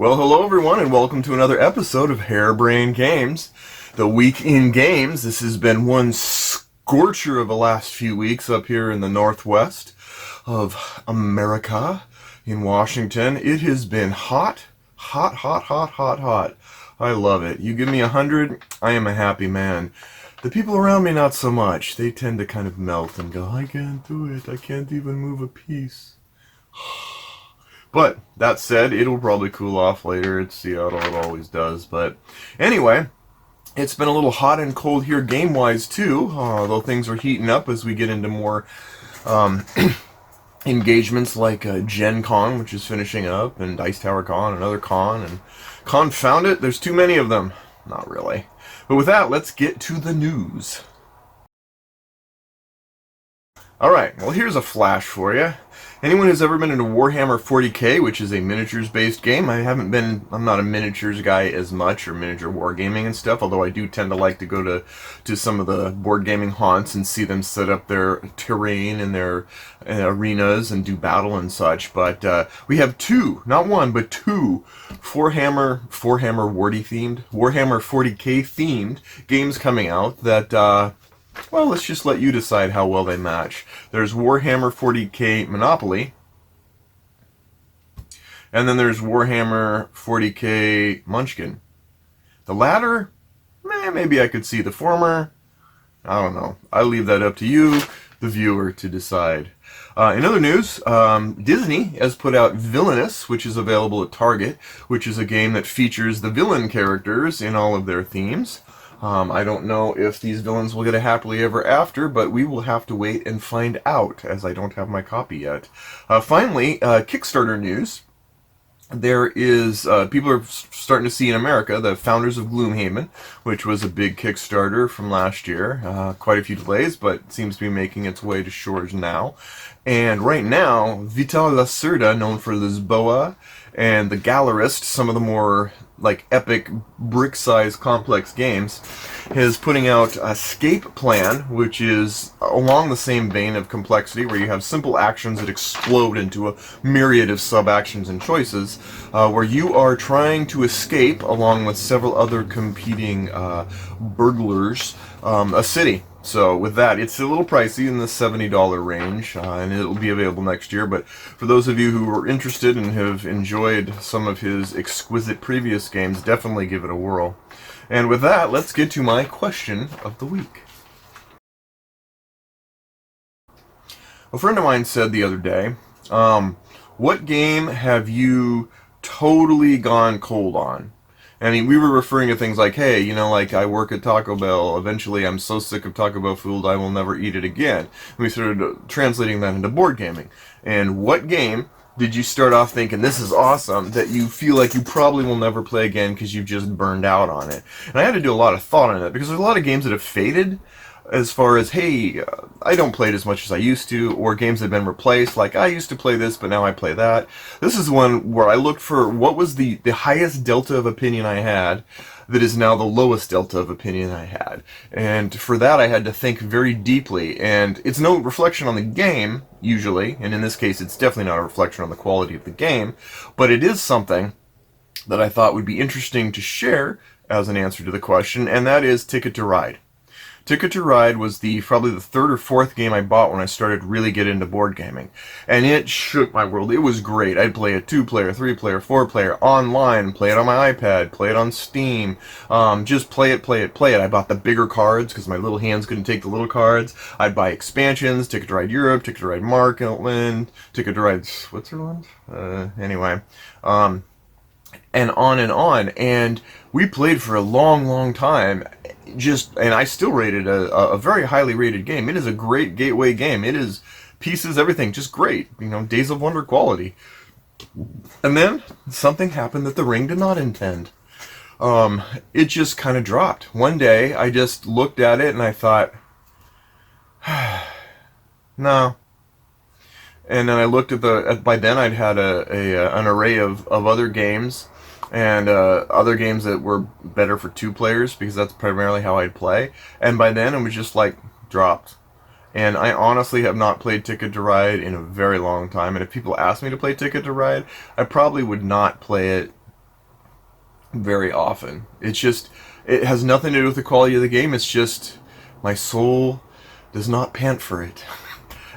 Well, hello everyone, and welcome to another episode of Harebrained Games. The week in games. This has been one scorcher of the last few weeks up here in the northwest of America, in Washington. It has been hot, hot, hot, hot, hot, hot. I love it. You give me 100, I am a happy man. The people around me, not so much. They tend to kind of melt and go, I can't do it. I can't even move a piece. But, that said, it'll probably cool off later. It's Seattle, it always does. But, anyway, it's been a little hot and cold here game-wise, too. Though things are heating up as we get into more engagements like Gen Con, which is finishing up, and Dice Tower Con, another con, and confound it, there's too many of them. Not really. But with that, let's get to the news. Alright, well here's a flash for you. Anyone who's ever been into Warhammer 40k, which is a miniatures-based game, I'm not a miniatures guy as much, or miniature wargaming and stuff, although I do tend to like to go to some of the board gaming haunts and see them set up their terrain and their arenas and do battle and such. But we have two, not one, but two Warhammer 40k themed games coming out that well, let's just let you decide how well they match. There's Warhammer 40k Monopoly, and then there's Warhammer 40k Munchkin. The latter, maybe I could see. The former, I don't know. I leave that up to you, the viewer, to decide. In other news, Disney has put out Villainous, which is available at Target, which is a game that features the villain characters in all of their themes. I don't know if these villains will get a happily ever after, but we will have to wait and find out, as I don't have my copy yet. Finally, Kickstarter news. There is, people are starting to see in America, the founders of Gloomhaven, which was a big Kickstarter from last year. Quite a few delays, but seems to be making its way to shores now. And right now, Vital Lacerda, known for Lisboa, and The Gallerist, some of the more like epic brick-sized complex games, is putting out Escape Plan, which is along the same vein of complexity, where you have simple actions that explode into a myriad of sub-actions and choices, where you are trying to escape, along with several other competing burglars, a city. So with that, it's a little pricey in the $70 range, and it'll be available next year. But for those of you who are interested and have enjoyed some of his exquisite previous games, definitely give it a whirl. And with that, let's get to my question of the week. A friend of mine said the other day, what game have you totally gone cold on? I mean, we were referring to things like, hey, you know, like I work at Taco Bell. Eventually, I'm so sick of Taco Bell food, I will never eat it again. And we started translating that into board gaming. And what game did you start off thinking, this is awesome, that you feel like you probably will never play again because you've just burned out on it? And I had to do a lot of thought on it, because there's a lot of games that have faded, as far as, hey, I don't play it as much as I used to, or games have been replaced, like I used to play this, but now I play that. This is one where I looked for what was the highest delta of opinion I had that is now the lowest delta of opinion I had. And for that I had to think very deeply, and it's no reflection on the game, usually, and in this case it's definitely not a reflection on the quality of the game, but it is something that I thought would be interesting to share as an answer to the question, and that is Ticket to Ride. Ticket to Ride was probably the third or fourth game I bought when I started really get into board gaming. And it shook my world. It was great. I'd play a 2-player, 3-player, 4-player, online, play it on my iPad, play it on Steam, just play it. I bought the bigger cards because my little hands couldn't take the little cards. I'd buy expansions, Ticket to Ride Europe, Ticket to Ride Markland, Ticket to Ride Switzerland, anyway. And on, and we played for a long time, and I still rated a very highly rated game. It is a great gateway game. It is pieces, everything, just great, you know, Days of Wonder quality. And then, something happened that the ring did not intend. It just kind of dropped. One day, I just looked at it and I thought, no. And then I looked by then I'd had an array of other games, and other games that were better for 2 players, because that's primarily how I'd play. And by then it was just like dropped. And I honestly have not played Ticket to Ride in a very long time. And if people asked me to play Ticket to Ride, I probably would not play it very often. It has nothing to do with the quality of the game. It's just my soul does not pant for it.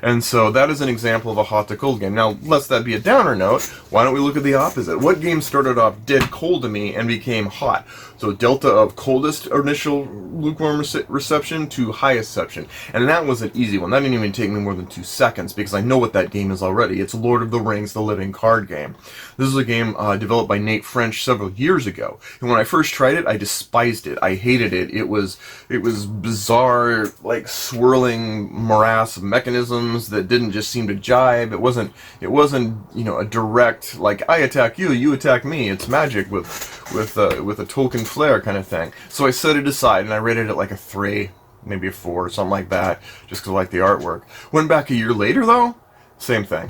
And so that is an example of a hot to cold game. Now, lest that be a downer note, why don't we look at the opposite? What game started off dead cold to me and became hot? So delta of coldest initial lukewarm reception to highest reception. And that was an easy one. That didn't even take me more than 2 seconds because I know what that game is already. It's Lord of the Rings, the Living Card Game. This is a game developed by Nate French several years ago. And when I first tried it, I despised it. I hated it. It was bizarre, like swirling morass of mechanisms that didn't just seem to jibe. It wasn't a direct, like, I attack you, you attack me. It's magic with a Tolkien flair kind of thing. So I set it aside and I rated it like a 3, maybe a 4, something like that, just because I like the artwork. Went back a year later though, same thing.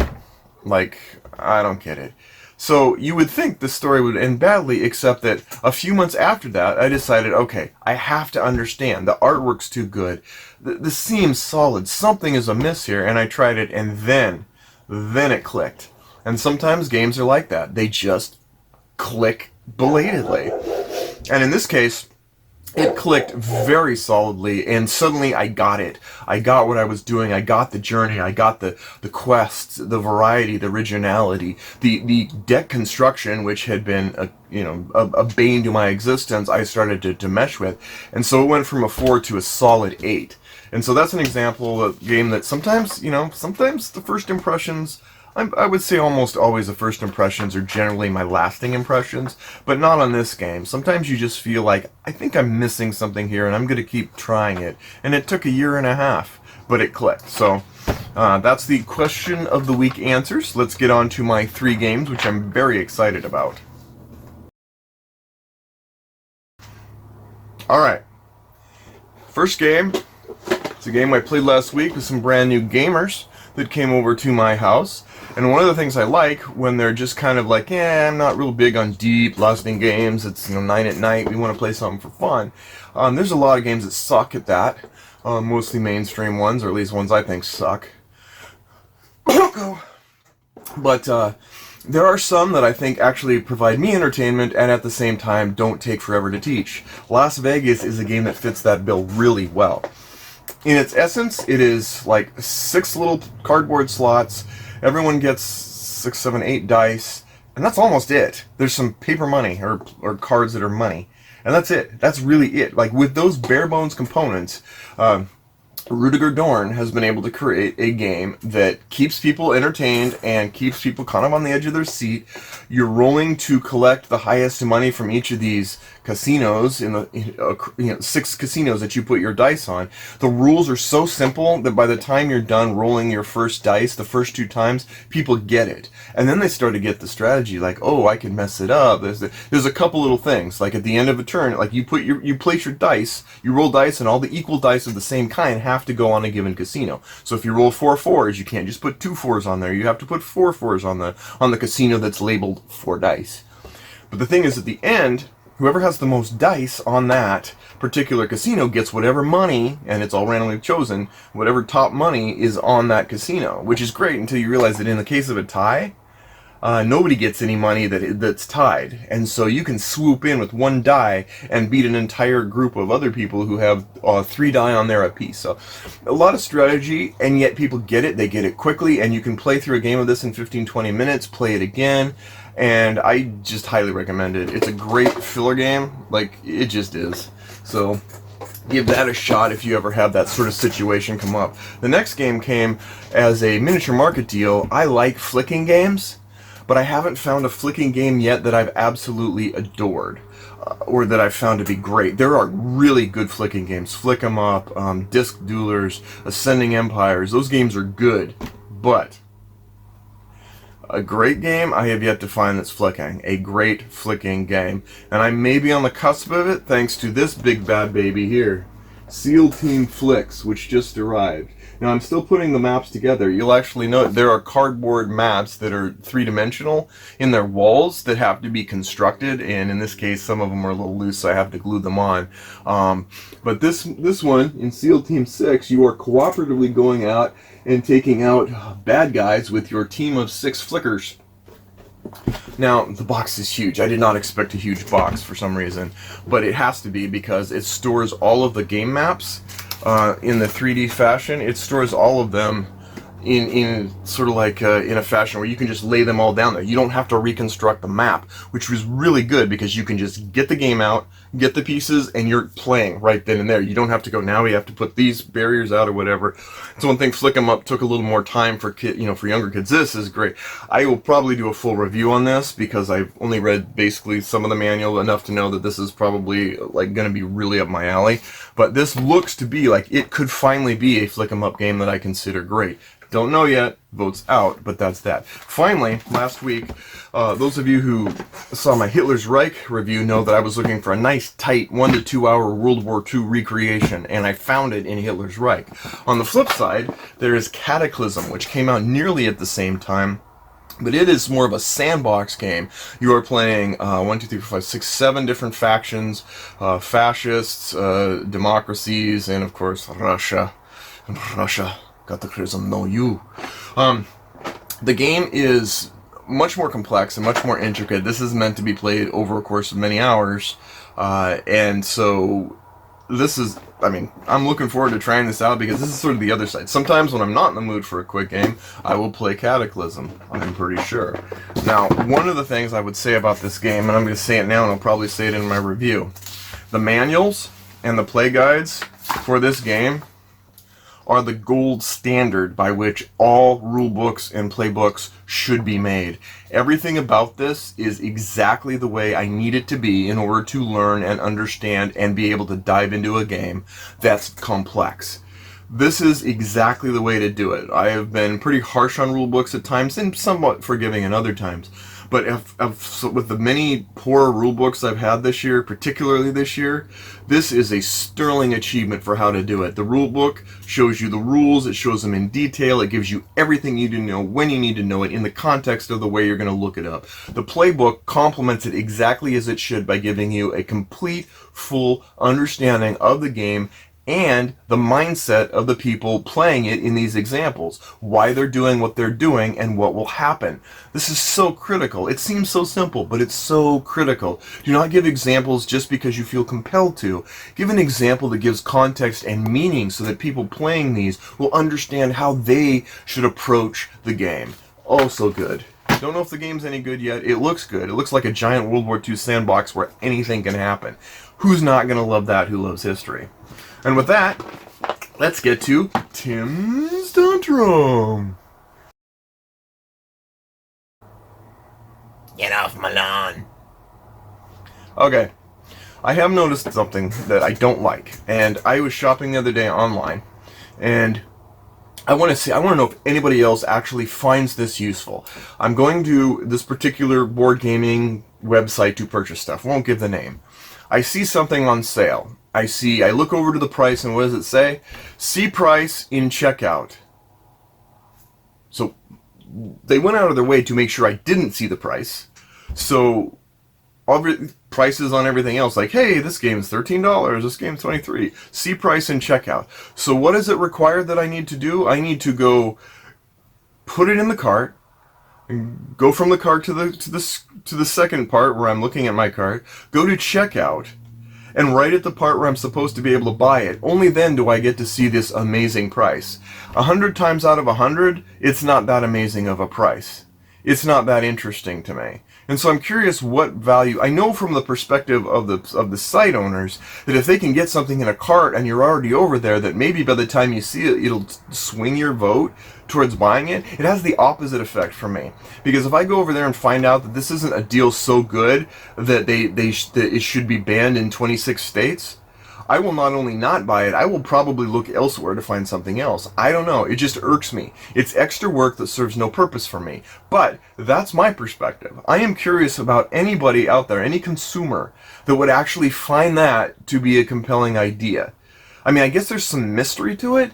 Like, I don't get it. So you would think the story would end badly, except that a few months after that, I decided, okay, I have to understand. The artwork's too good. This seems solid. Something is amiss here, and I tried it, and then it clicked. And sometimes games are like that. They just click belatedly. And in this case, it clicked very solidly, and suddenly I got it. I got what I was doing. I got the journey. I got the quests, the variety, the originality, the deck construction, which had been a bane to my existence. I started to mesh with, and so it went from a 4 to a solid 8. And so that's an example of a game that sometimes the first impressions, I would say almost always the first impressions are generally my lasting impressions, but not on this game. Sometimes you just feel like, I think I'm missing something here and I'm going to keep trying it. And it took a year and a half, but it clicked. So that's the question of the week answers. Let's get on to my 3 games, which I'm very excited about. Alright. First game, it's a game I played last week with some brand new gamers that came over to my house. And one of the things I like when they're just kind of like, I'm not real big on deep, lasting games. It's 9 at night. We want to play something for fun. There's a lot of games that suck at that. Mostly mainstream ones, or at least ones I think suck. But there are some that I think actually provide me entertainment and at the same time don't take forever to teach. Las Vegas is a game that fits that bill really well. In its essence, it is like 6 little cardboard slots. Everyone gets 6, 7, 8 dice, and that's almost it. There's some paper money or cards that are money, and that's it. That's really it. Like, with those bare bones components, Rudiger Dorn has been able to create a game that keeps people entertained and keeps people kind of on the edge of their seat. You're rolling to collect the highest money from each of these casinos, 6 casinos that you put your dice on. The rules are so simple that by the time you're done rolling your first dice, the first 2 times, people get it. And then they start to get the strategy, like, oh, I can mess it up. There's a couple little things, like at the end of a turn, like you place your dice, you roll dice, and all the equal dice of the same kind have to go on a given casino. So if you roll 4 4s, you can't just put 2 4s on there. You have to put 4 4s on the casino that's labeled 4 dice. But the thing is, at the end, whoever has the most dice on that particular casino gets whatever money, and it's all randomly chosen, whatever top money is on that casino, which is great until you realize that in the case of a tie, nobody gets any money that's tied. And so you can swoop in with 1 die and beat an entire group of other people who have 3 die on there apiece. So a lot of strategy, and yet people get it. They get it quickly, and you can play through a game of this in 15-20 minutes, play it again, and I just highly recommend it. It's a great filler game. Like, it just is. So give that a shot if you ever have that sort of situation come up. The next game came as a miniature market deal. I like flicking games, but I haven't found a flicking game yet that I've absolutely adored, or that I've found to be great. There are really good flicking games. Flick 'em Up, Disc Duelers, Ascending Empires. Those games are good, but a great game I have yet to find that's flicking. A great flicking game. And I may be on the cusp of it thanks to this big bad baby here. SEAL Team Flicks, which just arrived. Now, I'm still putting the maps together. You'll actually note there are cardboard maps that are 3-dimensional in their walls that have to be constructed, and in this case, some of them are a little loose, so I have to glue them on. But this one, in SEAL Team 6, you are cooperatively going out and taking out bad guys with your team of 6 flickers. Now, the box is huge. I did not expect a huge box for some reason, but it has to be because it stores all of the game maps in the 3D fashion. It stores all of them in sort of like in a fashion where you can just lay them all down there. You don't have to reconstruct the map, which was really good because you can just get the game out, get the pieces, and you're playing right then and there. You don't have to go, now we have to put these barriers out or whatever. It's one thing. Flick 'em Up took a little more time for for younger kids. This is great. I will probably do a full review on this because I've only read basically some of the manual, enough to know that this is probably like going to be really up my alley. But this looks to be like it could finally be a Flick 'em Up game that I consider great. Don't know yet, votes out, but that's that. Finally, last week, those of you who saw my Hitler's Reich review know that I was looking for a nice, tight 1 to 2 hour World War II recreation, and I found it in Hitler's Reich. On the flip side, there is Cataclysm, which came out nearly at the same time, but it is more of a sandbox game. You are playing 1, 2, 3, 4, 5, 6, 7 different factions, fascists, democracies, and of course, Russia. And Russia. Cataclysm, no you. The game is much more complex and much more intricate. This is meant to be played over a course of many hours, and so this is, I mean, I'm looking forward to trying this out because this is sort of the other side. Sometimes when I'm not in the mood for a quick game, I will play Cataclysm, I'm pretty sure. Now, one of the things I would say about this game, and I'm going to say it now and I'll probably say it in my review, the manuals and the play guides for this game are the gold standard by which all rule books and playbooks should be made. Everything about this is exactly the way I need it to be in order to learn and understand and be able to dive into a game that's complex. This is exactly the way to do it. I have been pretty harsh on rule books at times and somewhat forgiving at other times. But with the many poor rule books I've had this year, particularly this year, this is a sterling achievement for how to do it. The rule book shows you the rules, it shows them in detail, it gives you everything you need to know when you need to know it in the context of the way you're going to look it up. The playbook complements it exactly as it should by giving you a complete, full understanding of the game and the mindset of the people playing it in these examples, why they're doing what they're doing and what will happen. This is so critical. It seems so simple, but it's so critical. Do not give examples just because you feel compelled to. Give an example that gives context and meaning so that people playing these will understand how they should approach the game. Oh, so good. Don't know if the game's any good yet. It looks good. It looks like a giant World War II sandbox where anything can happen. Who's not going to love that who loves history? And with that, let's get to Tim's Tantrum. Get off my lawn. Okay, I have noticed something that I don't like, and I was shopping the other day online, and I want to know if anybody else actually finds this useful. I'm going to this particular board gaming website to purchase stuff. Won't give the name. I see something on sale. I look over to the price, and what does it say? See price in checkout. So they went out of their way to make sure I didn't see the price. So prices on everything else, like, hey, this game's $13, this game's $23. See price in checkout. So what is it required that I need to do? I need to go put it in the cart, and go from the cart to the second part where I'm looking at my cart, go to checkout, and right at the part where I'm supposed to be able to buy it. Only then do I get to see this amazing price. 100 times out of 100, it's not that amazing of a price. It's not that interesting to me. And so I'm curious what value. I know from the perspective of the site owners that if they can get something in a cart and you're already over there, that maybe by the time you see it, it'll swing your vote towards buying it. It has the opposite effect for me, because if I go over there and find out that this isn't a deal so good that that it should be banned in 26 states, I will not only not buy it, I will probably look elsewhere to find something else. I don't know. It just irks me. It's extra work that serves no purpose for me. But that's my perspective. I am curious about anybody out there, any consumer, that would actually find that to be a compelling idea. I mean, I guess there's some mystery to it.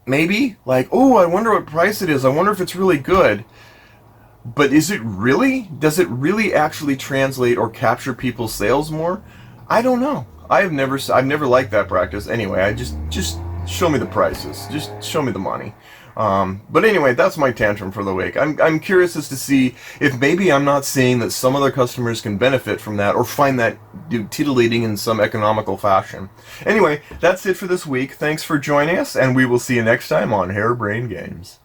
Maybe. Like, oh, I wonder what price it is. I wonder if it's really good. But is it really? Does it really actually translate or capture people's sales more? I don't know. I've never liked that practice. Anyway, I just show me the prices. Just show me the money. But anyway, that's my tantrum for the week. I'm curious as to see if maybe I'm not seeing that some other customers can benefit from that or find that titillating in some economical fashion. Anyway, that's it for this week. Thanks for joining us, and we will see you next time on Harebrained Games.